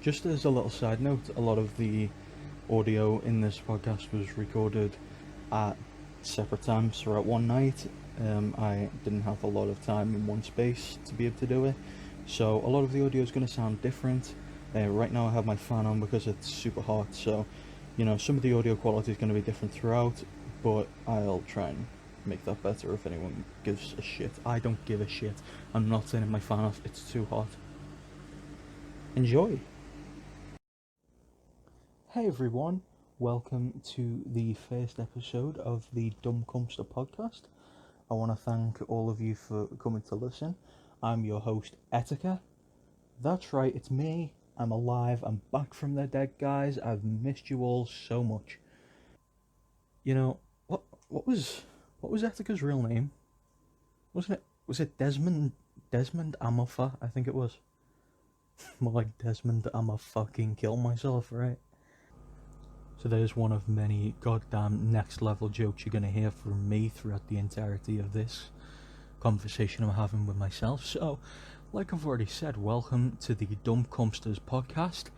Just as a little side note, a lot of the audio in this podcast was recorded at separate times throughout one night. I didn't have a lot of time in one space to be able to do it, so a lot of the audio is going to sound different. Right now I have my fan on because it's super hot, so some of the audio quality is going to be different throughout, but I'll try and make that better if anyone gives a shit. I don't give a shit. I'm not turning my fan off, it's too hot. Enjoy! Hey everyone, welcome to the first episode of the Cumpster podcast. I want to thank all of you for coming to listen. I'm your host, Etika. That's right, it's me. I'm alive. I'm back from the dead, guys. I've missed you all so much. You know what was Etika's real name? Wasn't it? Was it Desmond Amofa? I think it was. More like Desmond. I'ma fucking kill myself, right? So there's one of many goddamn next level jokes you're going to hear from me throughout the entirety of this conversation I'm having with myself. So, like I've already said, welcome to the Dumb Cumpsters podcast.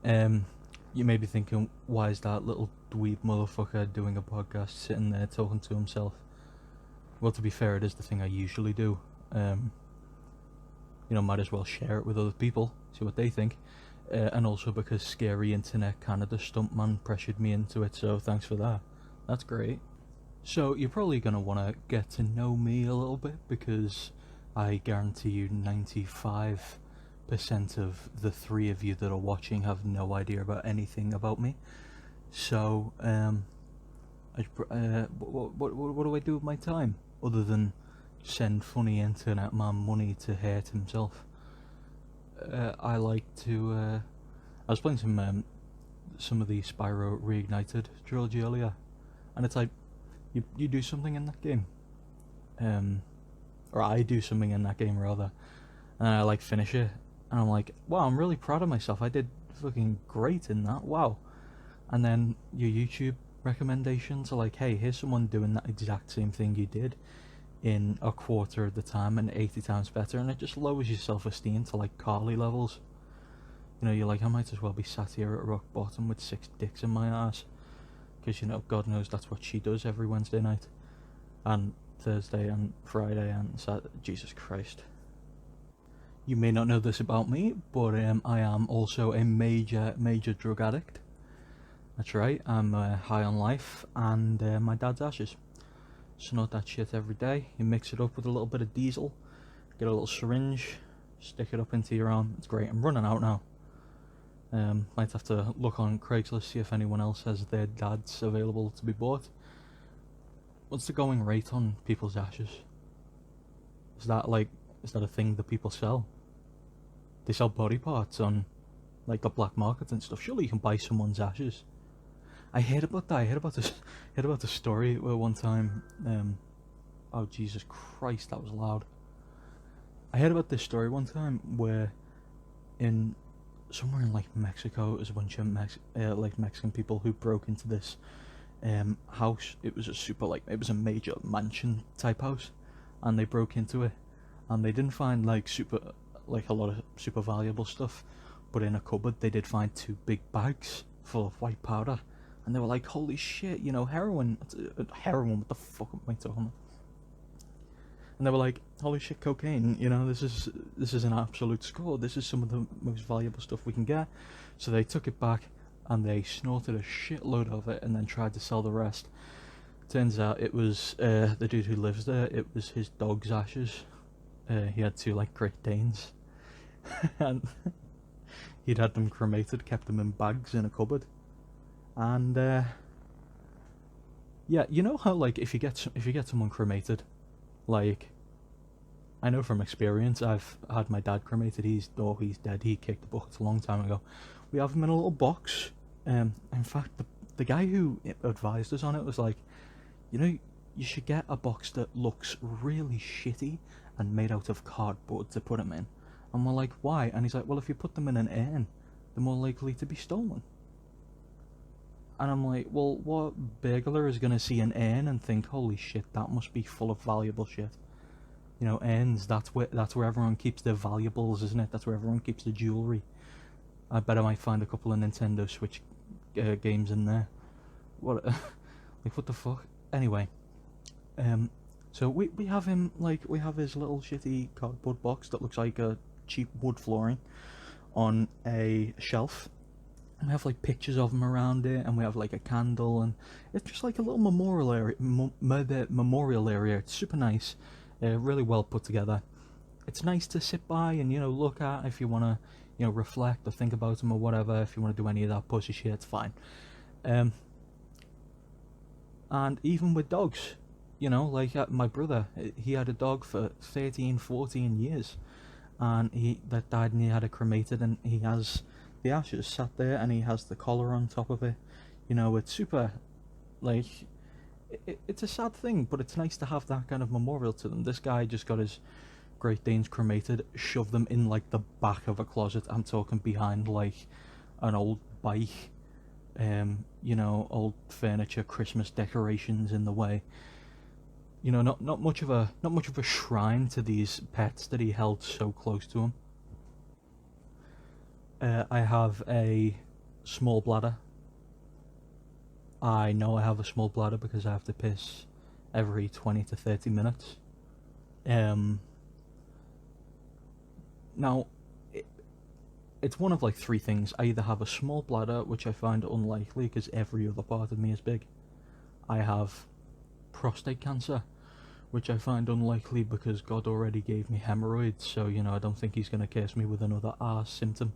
You may be thinking, why is that little dweeb motherfucker doing a podcast, sitting there talking to himself? Well, to be fair, it is the thing I usually do. Might as well share it with other people, see what they think. And also because Scary Internet Canada Stuntman pressured me into it, so thanks for that. That's great. So you're probably going to want to get to know me a little bit, because I guarantee you 95% of the three of you that are watching have no idea about anything about me. So, what do I do with my time, other than send funny internet man money to hurt himself? I like to. I was playing some of the Spyro Reignited trilogy earlier, and it's like you do something in that game, or I do something in that game rather, and I finish it, and I'm like, wow, I'm really proud of myself. I did fucking great in that. Wow. And then your YouTube recommendations are like, hey, here's someone doing that exact same thing you did in a quarter of the time and 80 times better, and it just lowers your self-esteem to like Carly levels. You're like, I might as well be sat here at rock bottom with 6 dicks in my ass, because God knows that's what she does every Wednesday night and Thursday and Friday and Saturday. Jesus Christ. You may not know this about me, but I am also a major drug addict. That's right, I'm high on life and my dad's ashes. Snort that shit every day. You mix it up with a little bit of diesel, get a little syringe, stick it up into your arm. It's great. I'm running out now. Might have to look on Craigslist, see if anyone else has their dads available to be bought. What's the going rate on people's ashes? Is that a thing that people sell? They sell body parts on like the black market and stuff. Surely you can buy someone's ashes. I heard about that. I heard about the story where one time, oh Jesus Christ, that was loud. I heard about this story one time where somewhere in like Mexico, it was a bunch of Mexican people who broke into this house. It was it was a major mansion type house, and they broke into it, and they didn't find a lot of super valuable stuff, but in a cupboard they did find 2 big bags full of white powder. And they were like, holy shit, heroin. Heroin, what the fuck am I talking about? And they were like, holy shit, cocaine, this is an absolute score. This is some of the most valuable stuff we can get. So they took it back and they snorted a shitload of it and then tried to sell the rest. Turns out it was the dude who lives there, it was his dog's ashes. He had 2 Great Danes. And he'd had them cremated, kept them in bags in a cupboard. And yeah, how if you get someone cremated, I know from experience, I've had my dad cremated. He's dead. He kicked the bucket a long time ago. We have him in a little box. In fact, the guy who advised us on it was like, you should get a box that looks really shitty and made out of cardboard to put him in. And we're like, why? And he's like, well, if you put them in an urn, they're more likely to be stolen. And I'm like, well, what burglar is going to see an urn and think, holy shit, that must be full of valuable shit? Urns, that's where everyone keeps their valuables, isn't it? That's where everyone keeps the jewellery. I bet I might find a couple of Nintendo Switch games in there. What, like what the fuck? Anyway, um, so we have him like we have his little shitty cardboard box that looks like a cheap wood flooring on a shelf. And we have like pictures of him around it, and we have like a candle, and it's just like a little memorial area. Memorial area. It's super nice, really well put together. It's nice to sit by and look at if you want to reflect or think about him or whatever. If you want to do any of that pussy shit, it's fine. Um, and even with dogs, like my brother, he had a dog for 13, 14 years, and that died, and he had it cremated, and he has the ashes sat there, and he has the collar on top of it. It's super, like, it's a sad thing, but it's nice to have that kind of memorial to them. This guy just got his Great Danes cremated, shoved them in like the back of a closet. I'm talking behind like an old bike, old furniture, Christmas decorations in the way. Not much of a shrine to these pets that he held so close to him. I have a small bladder. I know I have a small bladder because I have to piss every 20 to 30 minutes. Now, it's one of like three things. I either have a small bladder, which I find unlikely because every other part of me is big. I have prostate cancer, which I find unlikely because God already gave me hemorrhoids, so I don't think he's going to curse me with another arse symptom.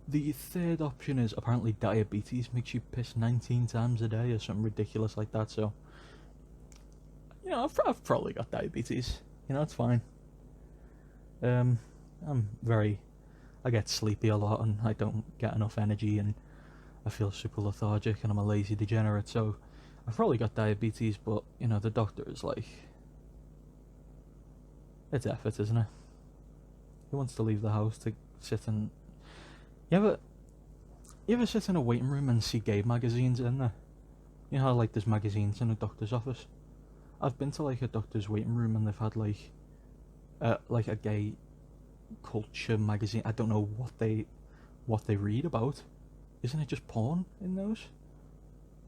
The third option is apparently diabetes makes you piss 19 times a day or something ridiculous like that, so I've probably got diabetes. It's fine. I'm I get sleepy a lot, and I don't get enough energy, and I feel super lethargic, and I'm a lazy degenerate, so I've probably got diabetes, but the doctor is like, it's effort, isn't it? He wants to leave the house to sit and you ever sit in a waiting room and see gay magazines in there? You know how like there's magazines in a doctor's office? I've been to like a doctor's waiting room, and they've had like a gay culture magazine. I don't know what they read about. Isn't it just porn in those?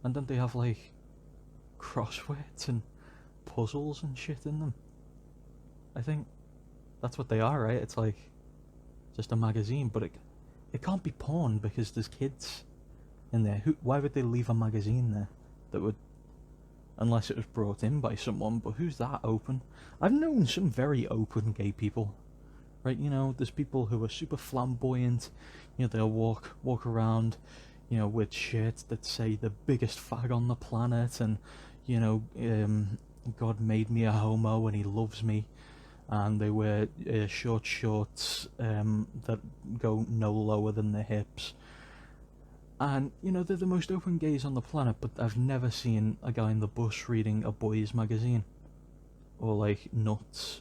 And then they have like crosswords and puzzles and shit in them. I think that's what they are, right? It's like just a magazine, but it can't be porn because there's kids in there. Why would they leave a magazine there that would, unless it was brought in by someone? But who's that open? I've known some very open gay people, right? There's people who are super flamboyant. They'll walk around, with shirts that say the biggest fag on the planet, and God made me a homo and he loves me. And they wear short shorts that go no lower than their hips. And, they're the most open gays on the planet, but I've never seen a guy in the bus reading a boys' magazine. Or, like, Nuts.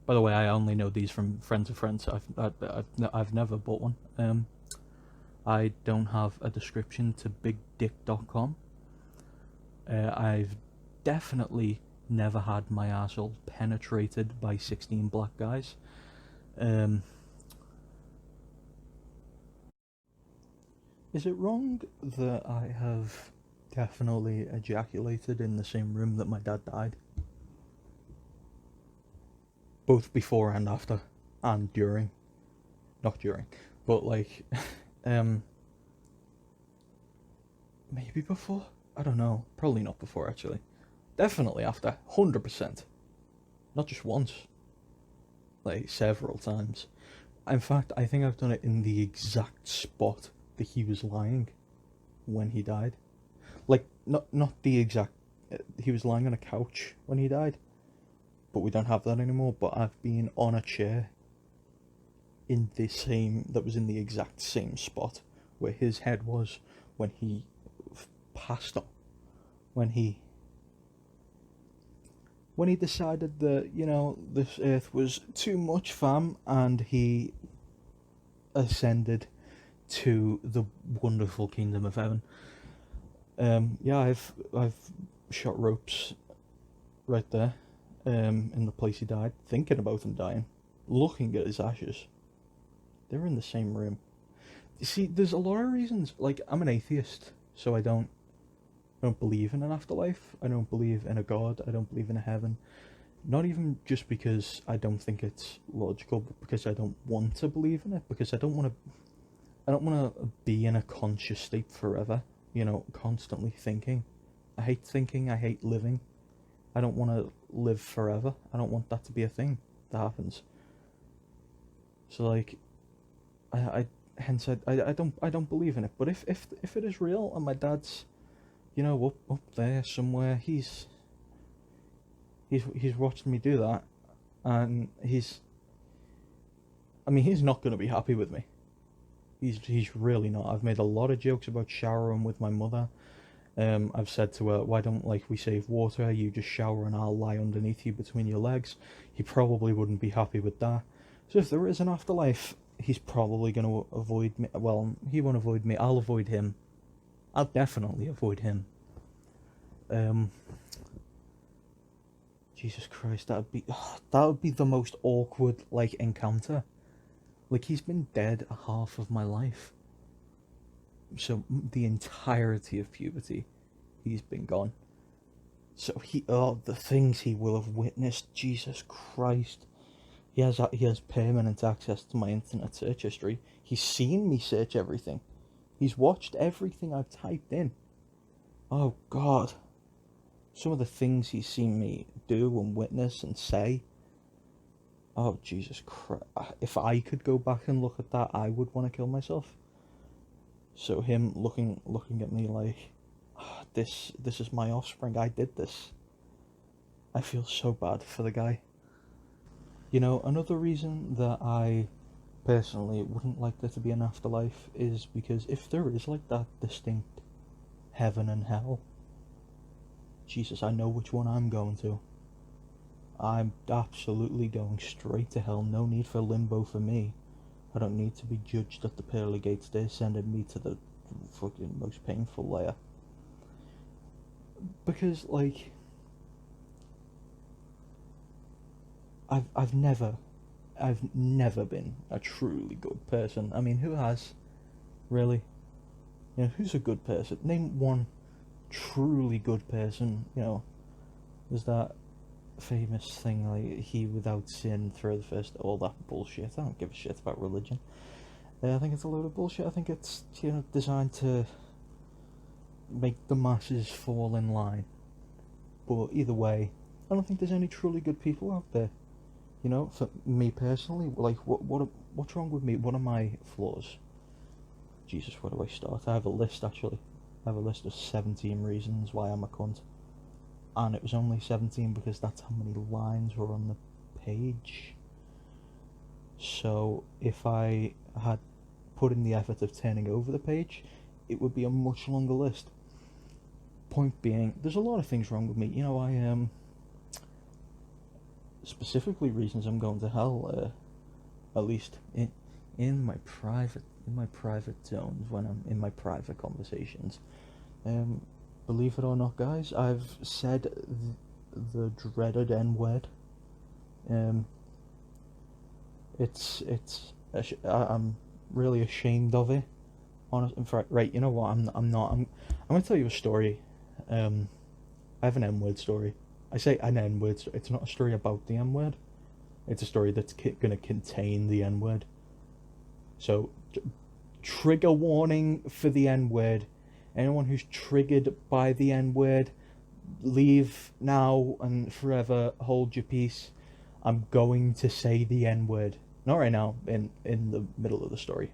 By the way, I only know these from friends of friends. I've never bought one. I don't have a description to bigdick.com. I've definitely never had my arsehole penetrated by 16 black guys. Is it wrong that I have definitely ejaculated in the same room that my dad died? Both before and after, and during. Not during, but like, maybe before? I don't know. Probably not before, actually. Definitely after, 100%. Not just once. Like, several times. In fact, I think I've done it in the exact spot that he was lying when he died. Like, not the exact... he was lying on a couch when he died. But we don't have that anymore. But I've been on a chair that was in the exact same spot where his head was when he passed on. When he decided that, this earth was too much, fam, and he ascended to the wonderful kingdom of heaven. Yeah, I've shot ropes right there, in the place he died, thinking about him dying. looking at his ashes. They're in the same room. You see, there's a lot of reasons. Like, I'm an atheist, so I don't believe in an afterlife. I don't believe in a god. I don't believe in a heaven. Not even just because I don't think it's logical, but because I don't want to believe in it. Because I don't want to. I don't want to be in a conscious state forever. You know, constantly thinking. I hate thinking. I hate living. I don't want to live forever. I don't want that to be a thing that happens. So like, hence I don't believe in it. But if it is real and my dad's, you know, up there somewhere, he's watching me do that, and he's not going to be happy with me. He's really not. I've made a lot of jokes about showering with my mother. I've said to her, why don't we save water, you just shower and I'll lie underneath you between your legs. He probably wouldn't be happy with that. So if there is an afterlife, he's probably going to avoid me. Well, he won't avoid me, I'll avoid him. I'll definitely avoid him. Jesus Christ, that would be the most awkward, encounter. He's been dead half of my life. So the entirety of puberty, he's been gone. So the things he will have witnessed, Jesus Christ. He has permanent access to my internet search history. He's seen me search everything. He's watched everything I've typed in. Oh God. Some of the things he's seen me do and witness and say. Oh Jesus Christ. If I could go back and look at that, I would want to kill myself. So him looking at me like, this is my offspring, I did this. I feel so bad for the guy. You know, another reason that I personally wouldn't like there to be an afterlife is because if there is that distinct heaven and hell, Jesus, I know which one I'm going to. I'm absolutely going straight to hell. No need for limbo for me. I don't need to be judged at the pearly gates. They're sending me to the fucking most painful layer. Because, I've never been a truly good person. I mean, who has? Really? You know, who's a good person? Name one truly good person. You know, there's that famous thing, he without sin throw the first, all that bullshit. I don't give a shit about religion. I think it's a load of bullshit. I think it's, designed to make the masses fall in line. But either way, I don't think there's any truly good people out there. You know, for me personally, what's wrong with me? What are my flaws? Jesus, where do I start? I have a list, actually. I have a list of 17 reasons why I'm a cunt. And it was only 17 because that's how many lines were on the page. So if I had put in the effort of turning over the page, it would be a much longer list. Point being, there's a lot of things wrong with me. You know, I specifically reasons I'm going to hell, at least in my private zones, when I'm in my private conversations. Believe it or not, guys, I've said the dreaded N-word. I'm really ashamed of it. Honestly, in fact, right, you know what? I'm gonna tell you a story. I have an N-word story. I say an N-word story. It's not a story about the N-word. It's a story that's gonna contain the N-word. So, trigger warning for the N-word. Anyone who's triggered by the N-word, leave now and forever, hold your peace. I'm going to say the N-word. Not right now, in the middle of the story.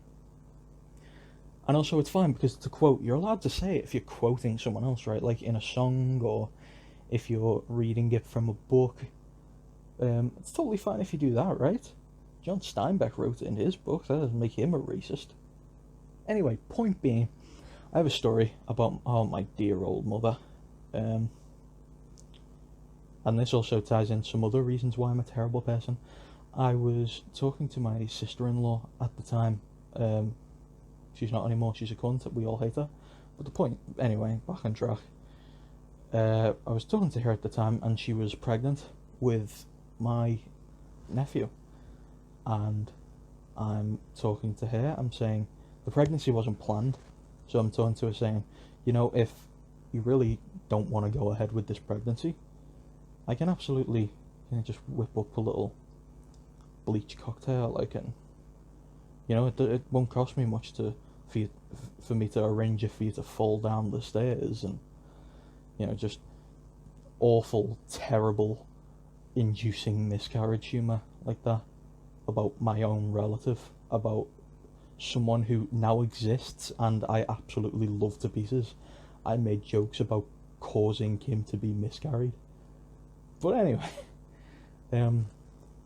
And also it's fine, because to quote, you're allowed to say it if you're quoting someone else, right? Like in a song, or if you're reading it from a book. It's totally fine if you do that, right? John Steinbeck wrote it in his book, that doesn't make him a racist. Anyway, point being, I have a story about my dear old mother, and this also ties in some other reasons why I'm a terrible person. I was talking to my sister-in-law at the time. She's not anymore, she's a cunt, we all hate her. But the point, anyway, back on track. I was talking to her at the time, and she was pregnant with my nephew. and I'm talking to her. I'm saying the pregnancy wasn't planned, so I'm talking to her saying, you know, if you really don't want to go ahead with this pregnancy, I can absolutely, just whip up a little bleach cocktail. I can, it won't cost me much for me to arrange it for you to fall down the stairs, and just awful, terrible, inducing miscarriage humour like that about my own relative, about someone who now exists and I absolutely love to pieces. I made jokes about causing him to be miscarried. But anyway, yeah,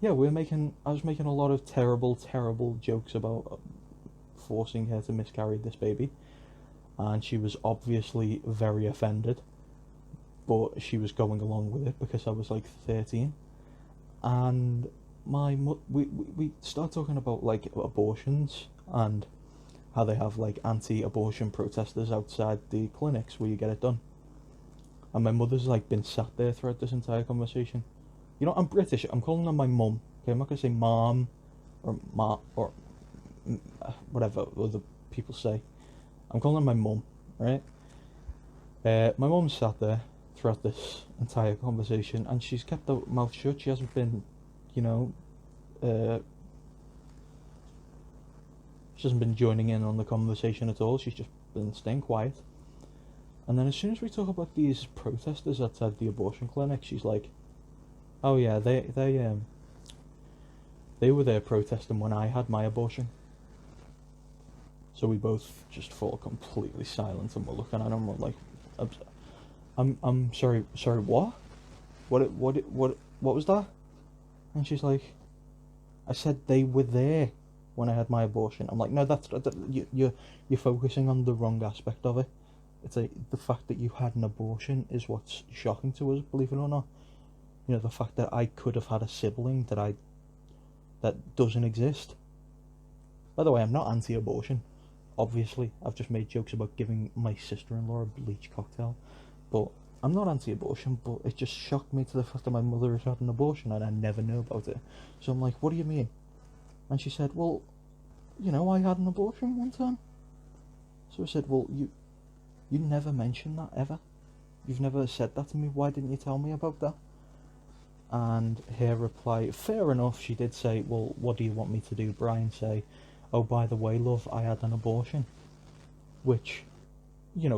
I was making a lot of terrible, terrible jokes about forcing her to miscarry this baby, and she was obviously very offended, but she was going along with it because I was like 13, and we start talking about like abortions and how they have like anti-abortion protesters outside the clinics where you get it done. And my mother's like been sat there throughout this entire conversation. I'm British. I'm calling her my mum. Okay, I'm not gonna say mom or ma or whatever other people say. I'm calling her my mum, right? My mum's sat there throughout this entire conversation, and she's kept her mouth shut. She hasn't been, she hasn't been joining in on the conversation at all. She's just been staying quiet. And then as soon as we talk about these protesters outside the abortion clinic, she's like, "Oh yeah, they were there protesting when I had my abortion." So we both just fall completely silent, and we're looking at them. We're like, "I'm sorry, what? What was that?" And she's like, "I said they were there when I had my abortion." I'm like, "No, you're focusing on the wrong aspect of it. It's like the fact that you had an abortion is what's shocking to us, believe it or not. The fact that I could have had a sibling that doesn't exist. By the way, I'm not anti-abortion. Obviously, I've just made jokes about giving my sister-in-law a bleach cocktail, but I'm not anti-abortion. But it just shocked me to the fact that my mother has had an abortion and I never knew about it. So I'm like, "What do you mean?" And she said, "Well, I had an abortion one time." So I said, "Well, you never mentioned that ever. You've never said that to me. Why didn't you tell me about that?" And her reply, fair enough, she did say, "Well, what do you want me to do, Brian?" Say, "Oh, by the way, love, I had an abortion." Which,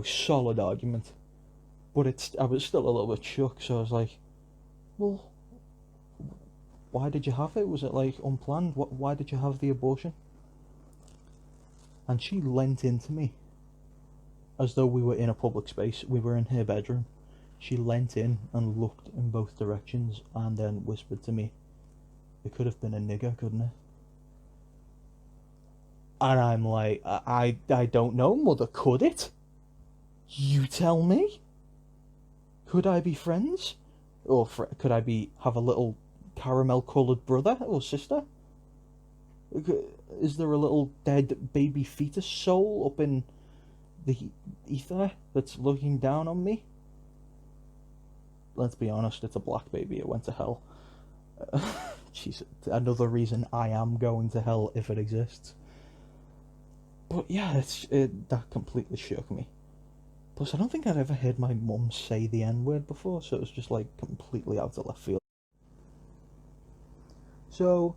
solid argument. But I was still a little bit shook, so I was like, "Well, why did you have it? Was it like unplanned? Why did you have the abortion?" And she leant into me as though we were in a public space. We were in her bedroom. She leant in and looked in both directions and then whispered to me, "It could have been a nigger, couldn't it?" And I'm like, I don't know, mother, could it? You tell me? Could I be friends? Or could I have a little caramel-coloured brother or sister? Is there a little dead baby fetus soul up in the ether that's looking down on me? Let's be honest, it's a black baby. It went to hell. Jeez, another reason I am going to hell if it exists. But yeah, that completely shook me. Plus, I don't think I'd ever heard my mum say the N-word before, so it was just like completely out of left field. So,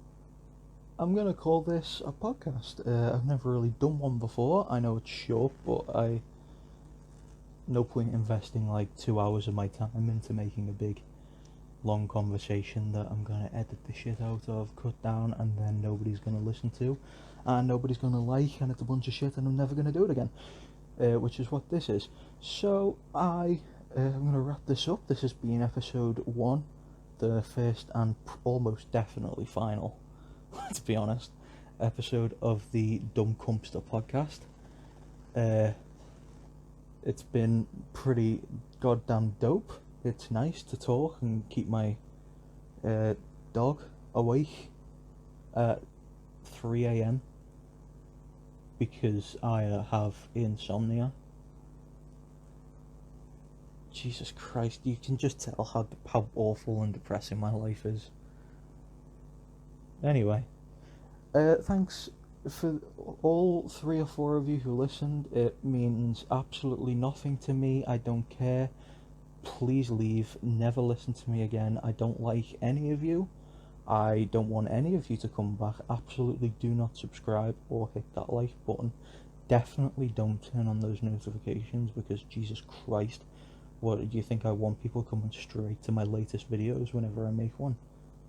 I'm gonna call this a podcast. I've never really done one before. I know it's short, but no point investing like 2 hours of my time into making a big, long conversation that I'm gonna edit the shit out of, cut down, and then nobody's gonna listen to, and nobody's gonna like, and it's a bunch of shit, and I'm never gonna do it again. Which is what this is. So I'm gonna wrap this up. This has been episode 1, the first and almost definitely final, to be honest, episode of the Dumb Cumpster podcast. It's been pretty goddamn dope. It's nice to talk and keep my dog awake at 3 a.m. because I have insomnia. Jesus Christ, you can just tell how awful and depressing my life is. Anyway, Thanks for all 3 or 4 of you who listened. It means absolutely nothing to me. I don't care. Please leave. Never listen to me again. I don't like any of you. I don't want any of you to come back. Absolutely do not subscribe or hit that like button. Definitely don't turn on those notifications, because Jesus Christ, what do you think? I want people coming straight to my latest videos whenever I make one?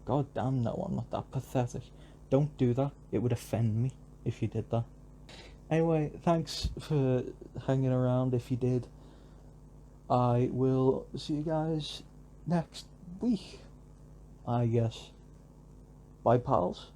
God damn, no, I'm not that pathetic. Don't do that. It would offend me if you did that. Anyway, thanks for hanging around if you did. I will see you guys next week, I guess. Bye, pals.